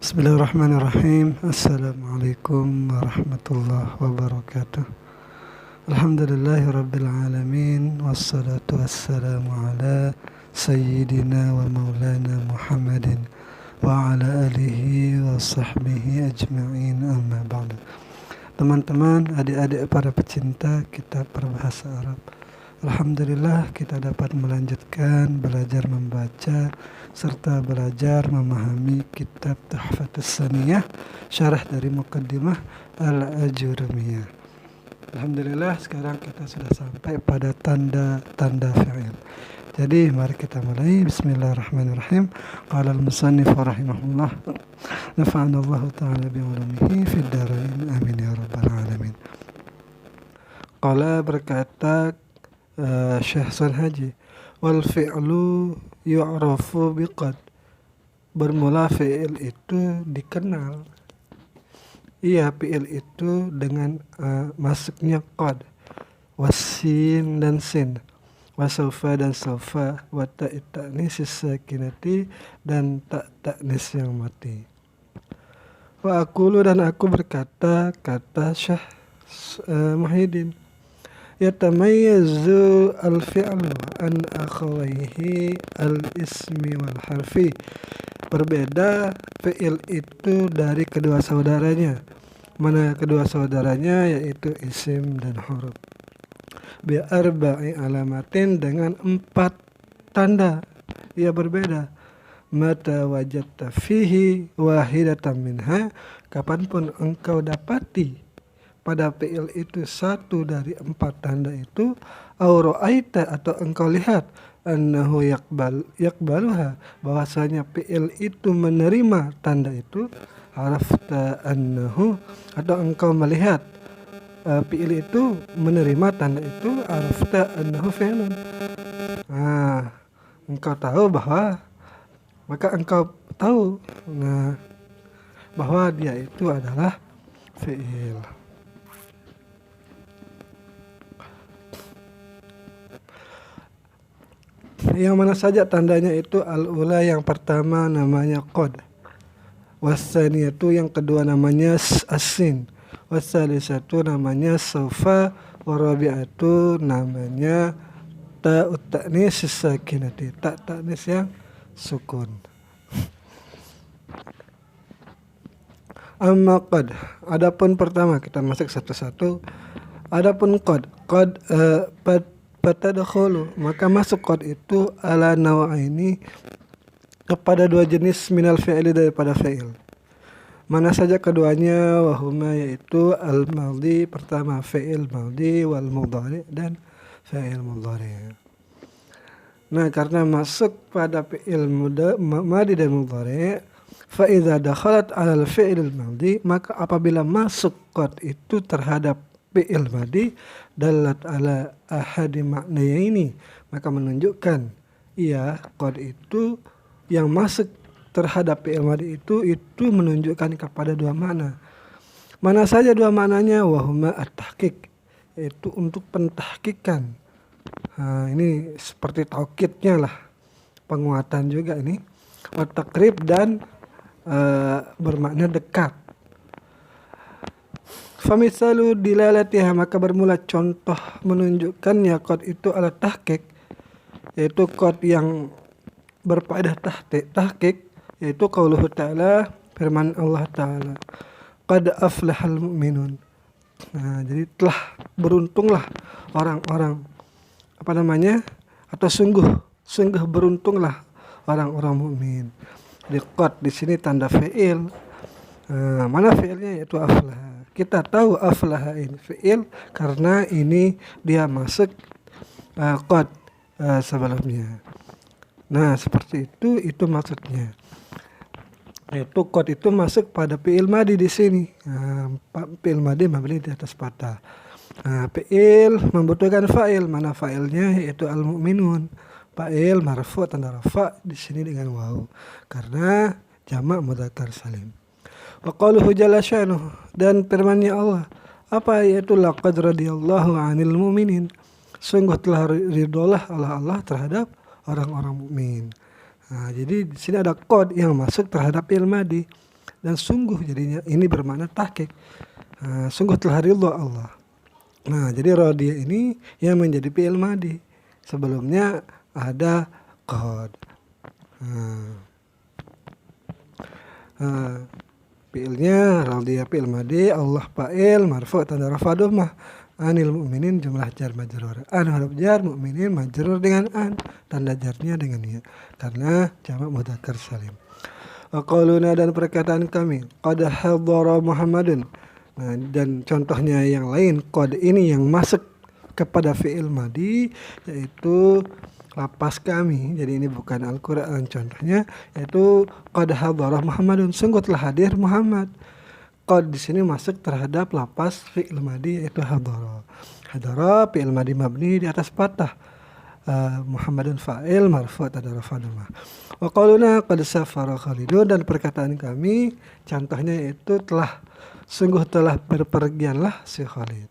Bismillahirrahmanirrahim. Assalamualaikum warahmatullahi wabarakatuh. Alhamdulillahirabbil alamin wassalatu wassalamu ala sayyidina wa maulana Muhammadin wa ala alihi wa sahbihi ajma'in, amma ba'du. Teman-teman, adik-adik para pecinta kitab berbahasa Arab, alhamdulillah kita dapat melanjutkan belajar membaca serta belajar memahami kitab Tuhfatus Saniyah, syarah dari Muqaddimah Al-Ajurumiyah. Alhamdulillah sekarang kita sudah sampai pada tanda-tanda fi'il. Jadi mari kita mulai. Bismillahirrahmanirrahim. Qala al-musannif rahimahullah, nafa'anallahu ta'ala bi'ulumihi fid dharain, amin ya rabbal alamin. Qala, berkata Syekh Sun Haji, wal fi'lu yu'rafu biqad, bermula fi'il itu dikenal. Iya, fi'il itu dengan masuknya qad, wasin dan sin, wasaufa dan saufa, wa ta'i ta'nis sakinati dan ta' ta'nis yang mati. Wa aqulu, dan aku berkata, kata Syekh Muhyiddin, yatamayyazu al-fi'lu an akhawaihi al-ismi wal harfi, berbeda fi'il itu dari kedua saudaranya. Mana kedua saudaranya? Yaitu isim dan huruf. Bi arba'i alamatin, dengan 4 tanda. Ia berbeda. Mata wajadta fihi wahidatan minha, kapanpun engkau dapati pada fi'il itu satu dari 4 tanda itu, au ra'aita, atau engkau lihat, annahu yakbaluha, bahwasanya fi'il itu menerima tanda itu, arafta annahu, atau engkau melihat fi'il itu menerima tanda itu, arafta annahu fi'lun. Engkau tahu bahwa, maka engkau tahu bahwa dia itu adalah fi'il. Yang mana saja tandanya itu? Al-ula, yang pertama namanya qad, was-saniyatu, yang kedua namanya as-sin, was-salisatu namanya saufa, warabi'atu namanya ta'ut ta'nis sakinati, ta' ta'nis yang sukun. Amma qad, adapun pertama, kita masuk satu-satu. Adapun qad patadkhulu, maka masuk qad itu ala naw'aini, kepada 2 jenis minal fi'li, daripada fi'il. Mana saja keduanya? Wahuma, yaitu al-madhi, pertama fi'il madhi, wal mudhari, dan fi'il mudhari. Nah, karena masuk pada fi'il madhi dan mudhari, fa idza dakhalat 'ala al-fi'il al-madhi, maka apabila masuk qad itu terhadap fi'il madhi, dalat ala ahadi maknayaini, maka menunjukkan qad itu yang masuk terhadap fi'il madhi itu menunjukkan kepada 2 makna. Mana saja 2 maknanya? Wahuma at-tahqiq, yaitu untuk pentahqiqan. Ini seperti taukidnya lah, penguatan juga ini. Wa taqrib, dan bermakna dekat. Famisalu dilalatiha, maka bermula contoh menunjukkannya qad itu ala tahqiq, yaitu qad yang berfaedah tahqiq, yaitu qauluhu ta'ala, firman Allah ta'ala, qad aflahal mu'minun. Jadi telah beruntunglah orang-orang, atau sungguh beruntunglah orang-orang mukmin. Di qad di sini tanda fi'il. Mana fi'ilnya? Yaitu aflah. Kita tahu aflah ini fi'il karena ini dia masuk qad sebelumnya. Nah, seperti itu maksudnya. Yaitu qad itu masuk pada fi'il madhi di sini. Fi'il madhi mabni di atas fathah. Fi'il membutuhkan fa'il. Mana fa'ilnya? Yaitu al-mu'minun. Fa'il marfu', tanda rafa' di sini dengan waw karena jamak mudzakkar salim. Wa qauluhu jalla sya'nuhu, dan firman-Nya Allah, apa? Yaitu laqad radiyallahu 'anil mu'minin, sungguh telah ridholah Allah terhadap orang-orang mukmin. Jadi di sini ada qad yang masuk terhadap fi'il madhi. dan sungguh, jadinya ini bermakna tahqiq. Sungguh telah ridha Allah. Nah, jadi radiya ini yang menjadi fi'il madi. Sebelumnya ada qad. Fi'ilnya radiya fi'il madi, Allah fa'il, marfu' tanda rafa dhammah. Anil mu'minin jumlah jar majrur. An huruf jar, mu'minin majrur dengan an, tanda jarnya dengan ya, karena jamak mudzakkar salim. Wa qauluna, dan perkataan kami, qad hadara Muhammadun. Nah, dan contohnya yang lain, qad ini yang masuk kepada fi'il madi, yaitu lapas kami. Jadi ini bukan Al-Quran. Contohnya yaitu qad hadara Muhammadun, sungguh telah hadir Muhammad. Qad di sini masuk terhadap lapas fi'il madi, yaitu hadara. Hadara fi'il madi mabni di atas fathah. Muhammadun fa'il marfu' tanda rafa dhammah. Wa qauluna qad safara Khalidun, dan perkataan kami contohnya itu sungguh telah berpergianlah si Khalid.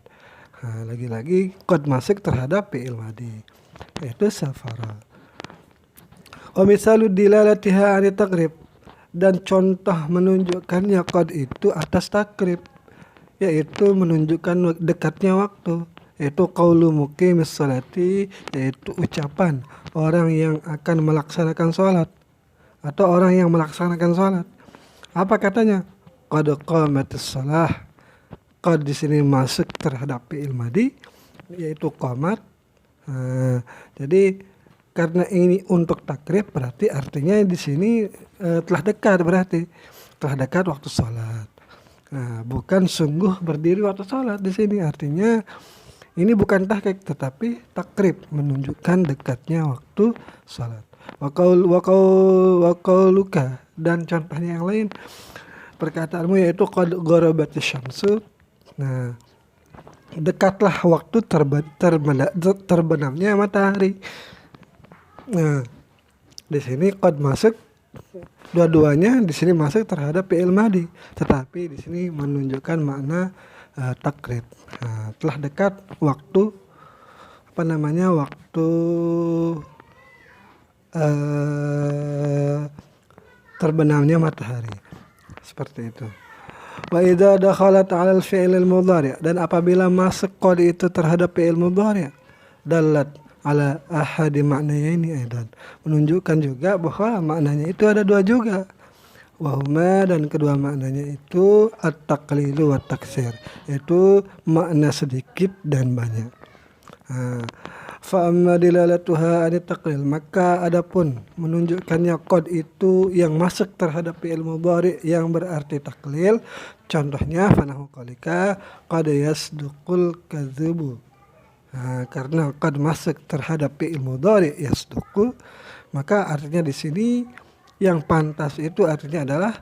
Lagi-lagi qad masuk terhadap fi'il madi, yaitu safara. Wa misalu dilalatiha 'ani taqrib, dan contoh menunjukkannya qad itu atas takrib, yaitu menunjukkan dekatnya waktu, yaitu qaulu muqimis sholati, yaitu ucapan orang yang akan melaksanakan sholat atau orang yang melaksanakan sholat. Apa katanya? Qad qamatis shalah. Qad di sini masuk terhadap fi'il madi, yaitu qamat. Jadi karena ini untuk takrib, berarti artinya di sini telah dekat, berarti telah dekat waktu sholat. Bukan sungguh berdiri waktu sholat di sini, artinya ini bukan tahqiq tetapi takrib, menunjukkan dekatnya waktu sholat. Wa qauluka, dan contohnya yang lain, perkataanmu yaitu qad gharabatis syamsu. Nah, dekatlah waktu terbenamnya matahari. Nah, di sini qad masuk, dua-duanya di sini masuk terhadap fi'il madi, tetapi di sini menunjukkan makna takrib. Telah dekat waktu waktu terbenamnya matahari, seperti itu. Wa idza dakhalat 'ala al-fi'l al-mudhari', dan apabila masuk qad itu terhadap fi'il mudhari', dalat ala ahadi maknanya ini aidan, menunjukkan juga bahwa maknanya itu ada dua juga. Wahuma, dan kedua maknanya itu at-taqlilu wa taksir, yaitu makna sedikit dan banyak. Fa amma dilalatuha anit taqlil, maka adapun menunjukkannya qad itu yang masuk terhadap fi'il mudhari yang berarti taklil, contohnya fanahu qalika qad yasduqul kadzubu. Karena qad masuk terhadap fi'il mudhari yasduqu, maka artinya di sini yang pantas itu artinya adalah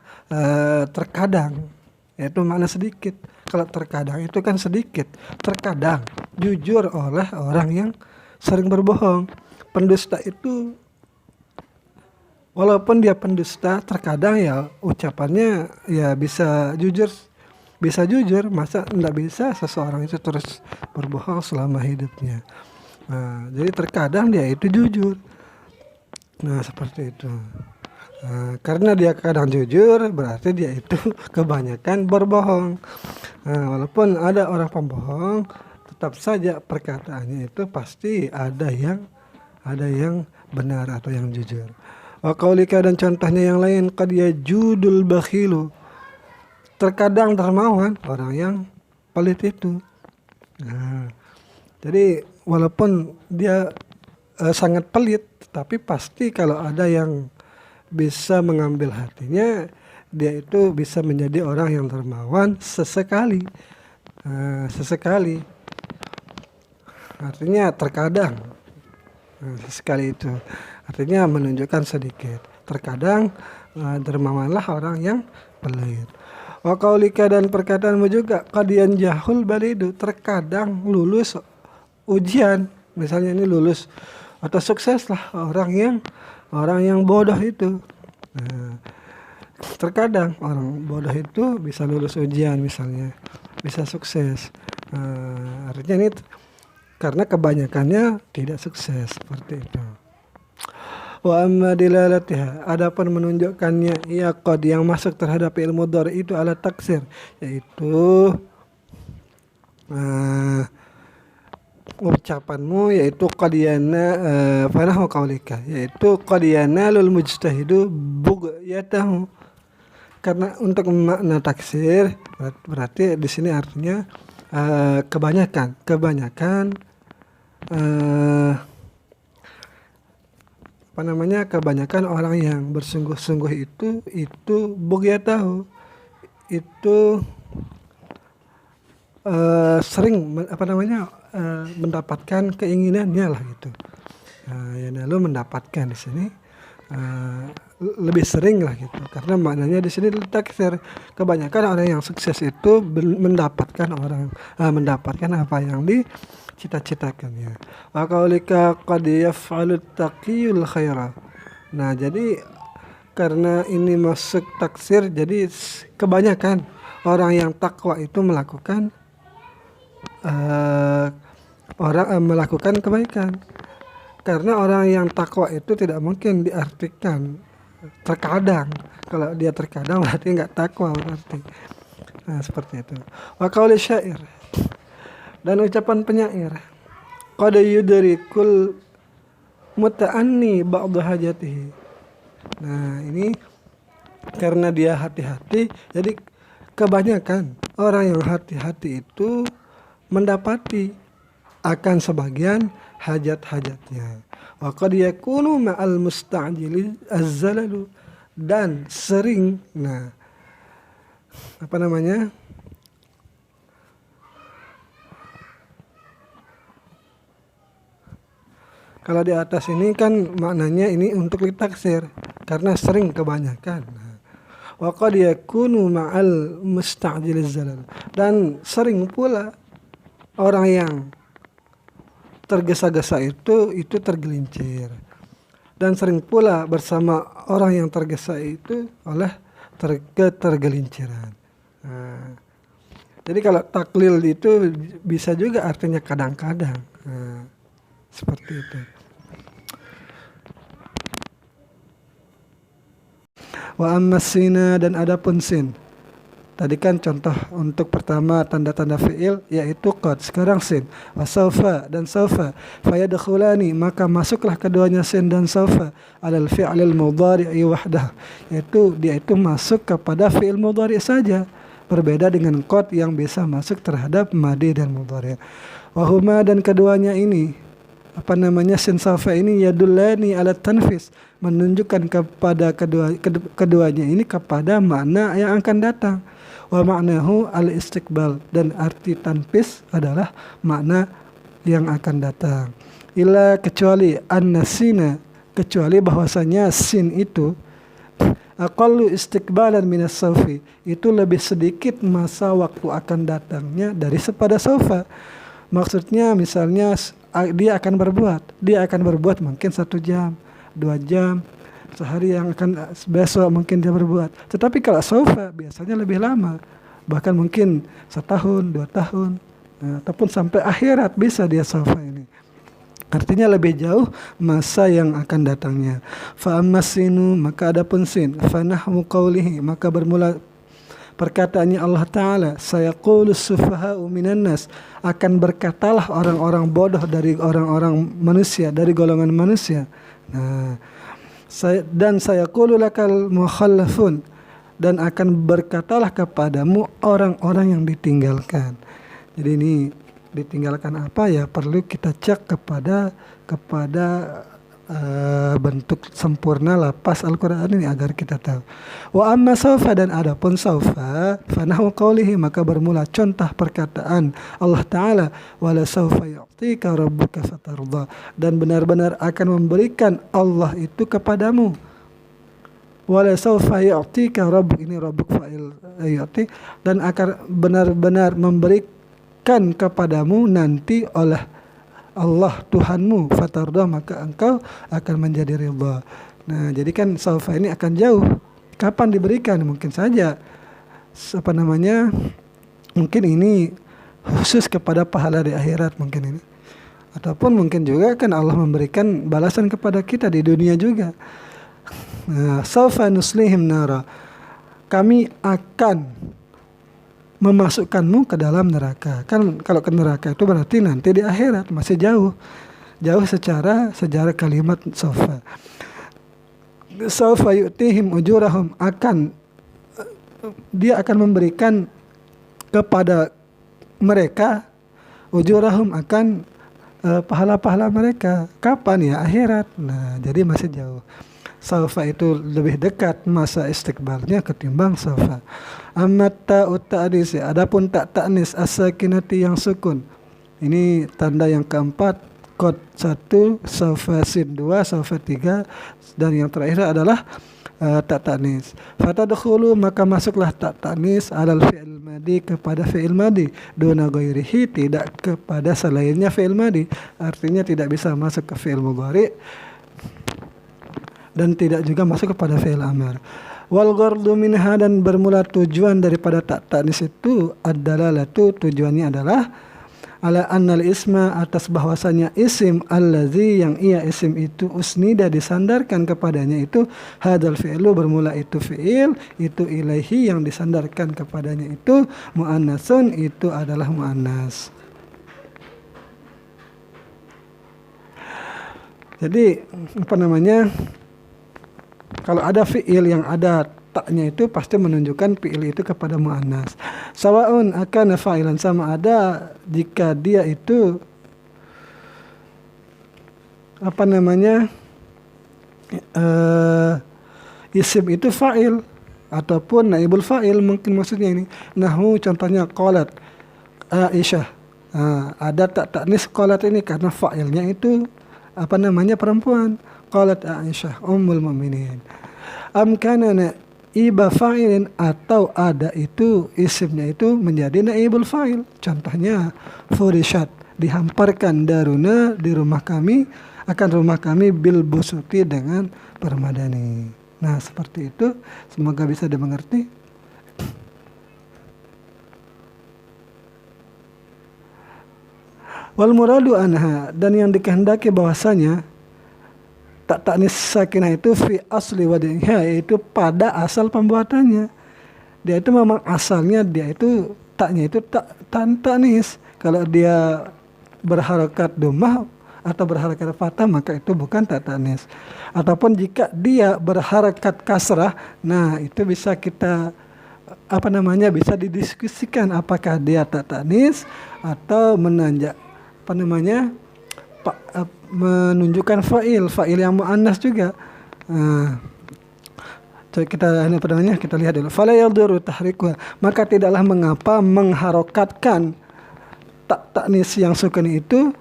terkadang, yaitu makna sedikit. Kalau terkadang itu kan sedikit, terkadang jujur oleh orang yang sering berbohong. Pendusta itu walaupun dia pendusta, terkadang ya ucapannya ya bisa jujur. Masa enggak bisa seseorang itu terus berbohong selama hidupnya. Jadi terkadang dia itu jujur. Seperti itu. Karena dia kadang jujur, berarti dia itu kebanyakan berbohong. Walaupun ada orang pembohong, tetap saja perkataannya itu pasti ada yang benar atau yang jujur. Wa qaulika, dan contohnya yang lain, qad yajudul bakhilu, terkadang dermawan orang yang pelit itu. Jadi walaupun dia sangat pelit, tapi pasti kalau ada yang bisa mengambil hatinya, dia itu bisa menjadi orang yang dermawan sesekali. Artinya terkadang. Sesekali itu artinya menunjukkan sedikit. Terkadang dermawanlah orang yang pelit. Wa qaulika, dan perkataanmu juga, qad yanjahul balidu, terkadang lulus ujian. Misalnya ini lulus atau sukseslah orang yang bodoh itu. Terkadang orang bodoh itu bisa lulus ujian, misalnya bisa sukses. Artinya ini karena kebanyakannya tidak sukses, seperti itu. Wa amma dilalatiha, adapun menunjukkannya ia qad yang masuk terhadap fi'il mudhari itu ala taksir, yaitu ucapanmu yaitu qadiyana fanahu qaulika, yaitu qadiyana lul mujtahidu bughyatahu. Karena untuk makna taksir berarti di sini artinya kebanyakan kebanyakan orang yang bersungguh-sungguh itu bughyatahu itu sering mendapatkan keinginannya lah gitu. Ya lalu mendapatkan di sini lebih sering lah gitu, karena maknanya di sini taksir, kebanyakan orang yang sukses itu mendapatkan apa yang dicita-citakannya. Wa qaulika qad yaf'alu taqiyul khaira. Nah, jadi karena ini masuk taksir, jadi kebanyakan orang yang takwa itu melakukan melakukan kebaikan. Karena orang yang takwa itu tidak mungkin diartikan terkadang. Kalau dia terkadang berarti nggak takwa berarti. Nah, seperti itu. Wa qauli syair, dan ucapan penyair, qad yudrikul muta'anni ba'd hajatihi. Nah, ini karena dia hati-hati, jadi kebanyakan orang yang hati-hati itu mendapati akan sebagian hajat-hajatnya. Wa qad yakunu ma'al musta'jili az-zalalu, dan sering kalau di atas ini kan maknanya ini untuk ditaksir karena sering kebanyakan. Wa qad yakunu ma'al musta'jili az-zalalu, dan sering pula orang yang tergesa-gesa itu tergelincir, dan sering pula bersama orang yang tergesa itu oleh ketergelinciran. Nah, jadi kalau taklil itu bisa juga artinya kadang-kadang. Nah, seperti itu. Wa amma sina, dan adapun sin. Tadi kan contoh untuk pertama tanda-tanda fi'il yaitu qad, sekarang sin. Wa saufa, dan saufa. Fayadkhulani, maka masuklah keduanya sin dan saufa alal fi'lil mudhari'i wahdah, yaitu dia itu masuk kepada fi'il mudhari' saja, berbeda dengan qad yang bisa masuk terhadap madi dan mudhari'. Wa huma, dan keduanya ini sin saufa ini yadullani ala tanfis, menunjukkan kepada keduanya ini kepada makna yang akan datang. Wa ma'nahu al-istiqbal, dan arti tanfis adalah makna yang akan datang. Illa, kecuali an-nasina, kecuali bahwasanya sin itu aqallu istiqbalan minas saufi, itu lebih sedikit masa waktu akan datangnya daripada saufa. Maksudnya misalnya dia akan berbuat mungkin 1 jam, 2 jam, sehari yang akan besok mungkin dia berbuat. Tetapi kalau saufa biasanya lebih lama, bahkan mungkin 1 tahun, 2 tahun, ataupun sampai akhirat bisa dia saufa ini. Artinya lebih jauh masa yang akan datangnya. Fa ammasinu, maka adapun sin, fa nahwu qawlihi, maka bermula perkataannya Allah Ta'ala, sayaqulus sufaha'u minan nas, akan berkatalah orang-orang bodoh dari orang-orang manusia, dari golongan manusia. Nah, dan sayaqulu lakal mukhallafun, dan akan berkatalah kepadamu orang-orang yang ditinggalkan. Jadi ini ditinggalkan apa ya, perlu kita cek kepada bentuk sempurna lapas Al-Quran ini agar kita tahu. Wa amma saufa, dan adapun saufa, fanahu qawlihi, maka bermula contoh perkataan Allah Ta'ala, wala saufa yu'tika rabbuka fatarda, dan benar-benar akan memberikan Allah itu kepadamu. Wala saufa yu'tika rabbuk, ini rabbuk fa'il yu'ti, dan akan benar-benar memberikan kepadamu nanti oleh Allah Tuhanmu, fatarda, maka engkau akan menjadi ridha. Nah, jadi kan saufa ini akan jauh. Kapan diberikan? Mungkin saja mungkin ini khusus kepada pahala di akhirat mungkin ini. Ataupun mungkin juga kan Allah memberikan balasan kepada kita di dunia juga. Saufa nuslihim nara, kami akan memasukkanmu ke dalam neraka. Kan kalau ke neraka itu berarti nanti di akhirat, masih jauh secara sejarah kalimat saufa. Saufa yu'tihim ujurahum, dia akan memberikan kepada mereka ujurahum, akan pahala-pahala mereka. Kapan ya? Akhirat. Nah, jadi masih jauh. Saufa itu lebih dekat masa istiqbalnya ketimbang saufa. Amma ta'ut ta'nis, adapun tak ta'nis as-sakinati yang sukun. Ini tanda yang keempat, qad 1, saufa sin 2, saufa 3, dan yang terakhir adalah tak ta'nis. Fatadkhulu, maka masuklah tak ta'nis alal fi'il madi, kepada fi'il madi, duna ghairihi, tidak kepada selainnya fi'il madi. Artinya tidak bisa masuk ke fi'il mudhari dan tidak juga masuk kepada fi'il amr. Wal ghardu minha, dan bermula tujuan daripada tak ta'nis itu adalah tujuannya adalah ala annal isma, atas bahwasanya isim allazi, yang ia isim itu usnida disandarkan kepadanya itu hadal fi'lu, bermula itu fi'il, itu ilaihi yang disandarkan kepadanya itu muannasun, itu adalah muannas. Jadi kalau ada fi'il yang ada taknya itu pasti menunjukkan fi'il itu kepada muannas. Sawaun akan fa'ilan, sama ada jika dia itu isim itu fa'il ataupun naibul fa'il, mungkin maksudnya ini. Nahwu contohnya qalat Aisyah. Ada tak ta'nis qalat ini karena fa'ilnya itu perempuan. Qalat Aisyah ummul mukminin. Am kana iba fa'ilin, atau ada itu isimnya itu menjadi naibul fa'il. Contohnya furishat, dihamparkan daruna, di rumah kami, akan rumah kami, bil busuti, dengan permadani. Nah, seperti itu, semoga bisa dimengerti. Wal muradu anha, dan yang dikehendaki bahwasanya tak ta'nis sakinah itu fi asli wadi'ha, yaitu pada asal pembuatannya. Dia itu memang asalnya dia itu taknya itu ta'nis. Kalau dia berharakat dhammah atau berharakat fathah, maka itu bukan tak ta'nis. Ataupun jika dia berharakat kasrah, nah itu bisa kita bisa didiskusikan apakah dia tak ta'nis atau menunjukkan fa'il yang muannas juga. Kita lihat dulu. Fala yadurru tahriquha, maka tidaklah mengapa mengharokatkan tak ta'nis yang sukun itu,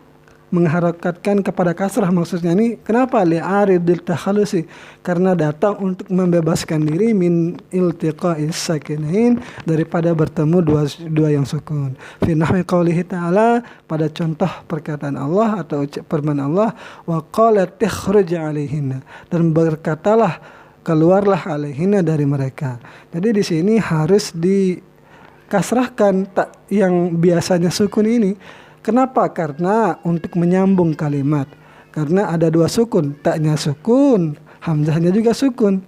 mengharokatkan kepada kasrah. Maksudnya ini kenapa? Li'aridil takhalusi, karena datang untuk membebaskan diri min iltiqa'is sakinain, daripada bertemu dua yang sukun. Fi nahwi qaulihi ta'ala, pada contoh perkataan Allah atau firman Allah, wa qalat takhruj 'alaihinna, dan berkatalah keluarlah alaihinna, dari mereka. Jadi di sini harus dikasrahkan tak yang biasanya sukun ini. Kenapa? Karena untuk menyambung kalimat. Karena ada dua sukun, taknya sukun, hamzahnya juga sukun.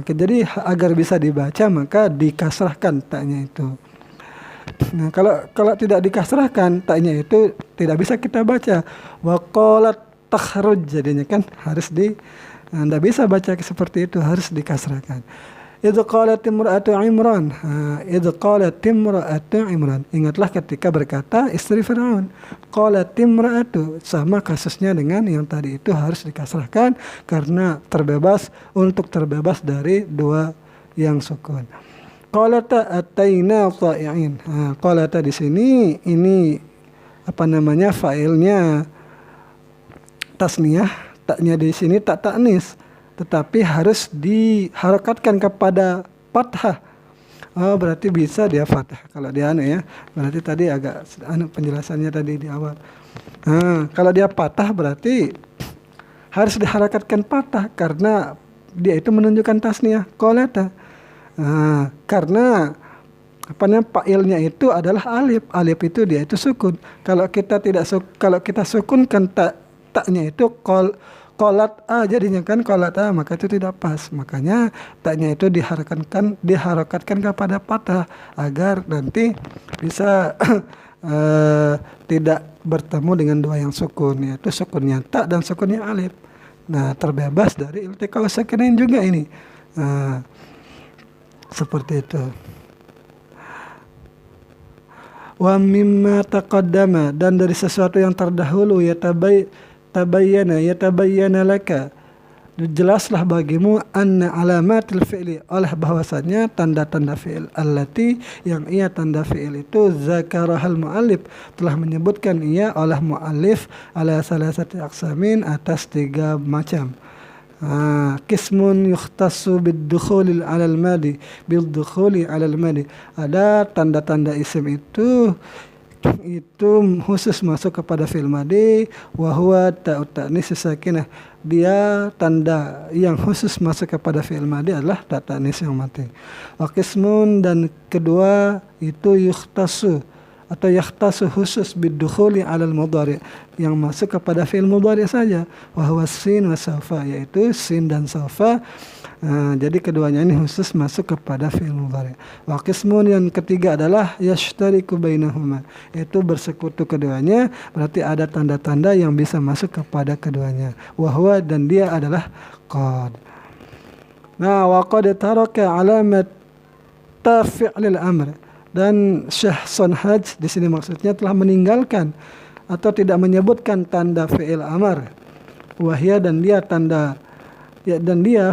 Jadi agar bisa dibaca maka dikasrahkan taknya itu. Nah, kalau tidak dikasrahkan taknya itu tidak bisa kita baca. Wa qalat takhruj, jadinya kan harus tidak bisa baca seperti itu, harus dikasrahkan. Idh qalat imra'atu Imran. Ingatlah ketika berkata istri Fir'aun. Qalat imra'atu, sama kasusnya dengan yang tadi itu, harus dikasrahkan karena terbebas dari dua yang sukun. Qalata ataina ta'i'in. Qalata di sini ini fa'ilnya tasniyah, taknya di sini tak ta'nis, tetapi harus diharokatkan kepada fathah. Berarti bisa dia fathah. Kalau dia berarti tadi agak penjelasannya tadi di awal. Kalau dia fathah berarti harus diharokatkan fathah karena dia itu menunjukkan tasniyah qalata. Karena Fa'ilnya itu adalah alif. Alif itu dia itu sukun. Kalau kita sukunkan taknya itu kolat a jadinya kan kolat a, maka itu tidak pas. Makanya taknya itu diharokatkan kepada patah agar nanti bisa tidak bertemu dengan dua yang sukun, yaitu sukunnya ta dan sukunnya alif. Nah, terbebas dari iltiqal sakinain juga ini. Nah, seperti itu. Wa mimma taqaddama, dan dari sesuatu yang terdahulu, yatabayyana laka, jelaslah bagimu, anna alamatil fi'li, oleh bahwasanya tanda-tanda fi'il, allati, yang ia tanda fi'il itu, zakarahal mu'allif, telah menyebutkan ia oleh mu'allif, ala salasati aqsamin, atas 3 macam. Qismun yukhtassu bid-dukhuli 'alal madi, ada tanda-tanda isim itu khusus masuk kepada fi'il madi, wa huwa ta'ut ta'nis sakinah, dia tanda yang khusus masuk kepada fi'il madi adalah ta' ta'nis yang mati. Wa qismun, dan kedua itu yukhtassu atau yakhtasu khusus bidukhuli 'alal mudhari, yang masuk kepada fi'il mudhari saja, wa huwa sin wa sawfa, yaitu sin dan sawfa. Jadi keduanya ini khusus masuk kepada fi'il mudhari. Wa qismun, yang ketiga adalah yashtariku bainahuma, yaitu bersekutu keduanya, berarti ada tanda-tanda yang bisa masuk kepada keduanya. Wa huwa, dan dia adalah qad. Nah, wa qad taraka alamat fi'lil amr, dan Syekh Sonhaj di sini maksudnya telah meninggalkan atau tidak menyebutkan tanda fi'il amr. Wahya, dan dia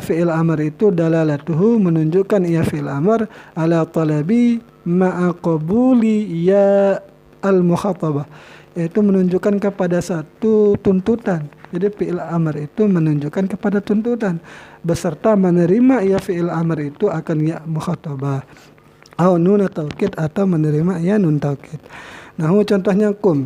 fi'il amr itu dalalatuhu, menunjukkan ia fi'il amr ala talabi ma'a qabuli ya al-mukhatabah, yaitu menunjukkan kepada satu tuntutan. Jadi fi'il amr itu menunjukkan kepada tuntutan, beserta menerima ia fi'il amr itu akan ya mukhatabah, au nun taukid, atau menerima ya nun taukid. Nah, contohnya kum,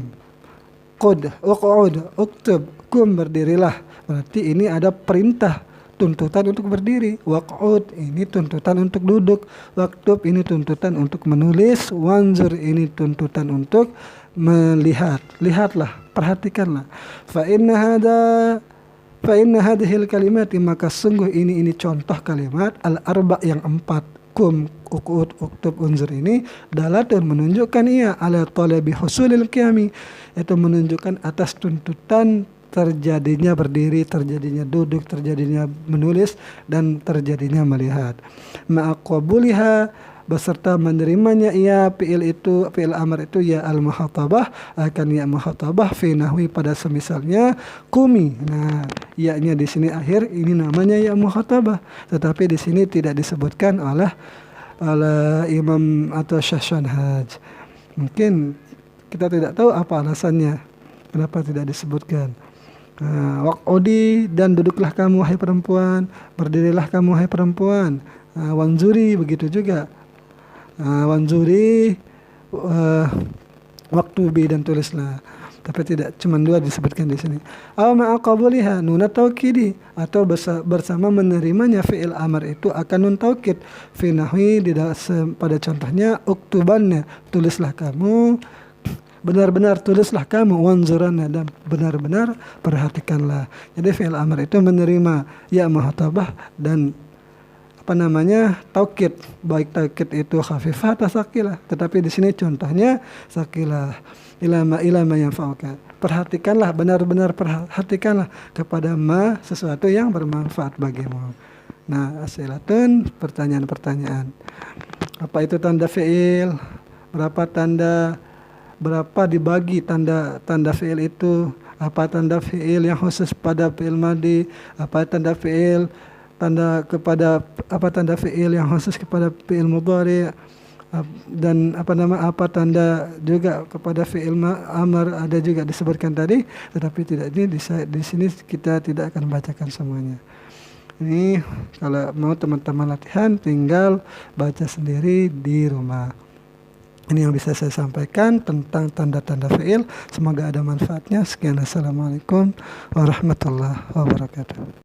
qud, uq'ud, uktub, kum, berdirilah. Berarti ini ada perintah, tuntutan untuk berdiri. Waq'ud, ini tuntutan untuk duduk. Waktub, ini tuntutan untuk menulis. Wanzur, ini tuntutan untuk melihat. Lihatlah, perhatikanlah. Fa inna hadhil kalimat, maka sungguh ini contoh kalimat al-arba' yang 4. Kum, uq'ud, uktub, unzur ini dalatun, menunjukkan ia ala talabi husulil qiyami, itu menunjukkan atas tuntutan terjadinya berdiri, terjadinya duduk, terjadinya menulis, dan terjadinya melihat. Ma'aqabuliha, beserta menerimanya ia fi'il amr itu ya al-muhatabah, akan ya muhatabah fi nahwi, pada semisalnya kumi. Nah, ya-nya di sini akhir, ini namanya ya muhatabah, tetapi di sini tidak disebutkan oleh Imam atau Syekh Sonhaj. Mungkin kita tidak tahu apa alasannya kenapa tidak disebutkan. Waq'udi, dan duduklah kamu wahai perempuan, berdirilah kamu wahai perempuan. Wanzuri, begitu juga. Wanzuri, waktubi, dan tulislah. Tapi tidak, cuma 2 disebutkan di sini. Aw ma'aqabuliha nun taukidi, atau bersama menerimanya fi'il amr itu akan nun taukid. Fi nahwi, pada contohnya uktubannya, tulislah kamu, benar-benar tulislah kamu, wanzuranna, dan benar-benar perhatikanlah. Jadi fi'il amr itu menerima ya muhatabah dan taukid, baik taukid itu khafifah atau sakilah. Tetapi di sini contohnya sakilah, ilama yang fa'uka. Perhatikanlah, benar-benar perhatikanlah kepada sesuatu yang bermanfaat bagimu. Nah, asilatun, pertanyaan-pertanyaan. Apa itu tanda fi'il? Berapa dibagi tanda fi'il itu? Apa tanda fi'il yang khusus pada fi'il madi? Apa tanda fi'il yang khusus kepada fi'il mudhari? Dan apa tanda juga kepada fi'il amr, ada juga disebutkan tadi, tetapi tidak di sini kita tidak akan bacakan semuanya. Ini kalau mau teman-teman latihan, tinggal baca sendiri di rumah. Ini yang bisa saya sampaikan tentang tanda-tanda fi'il. Semoga ada manfaatnya. Sekian, assalamualaikum warahmatullahi wabarakatuh.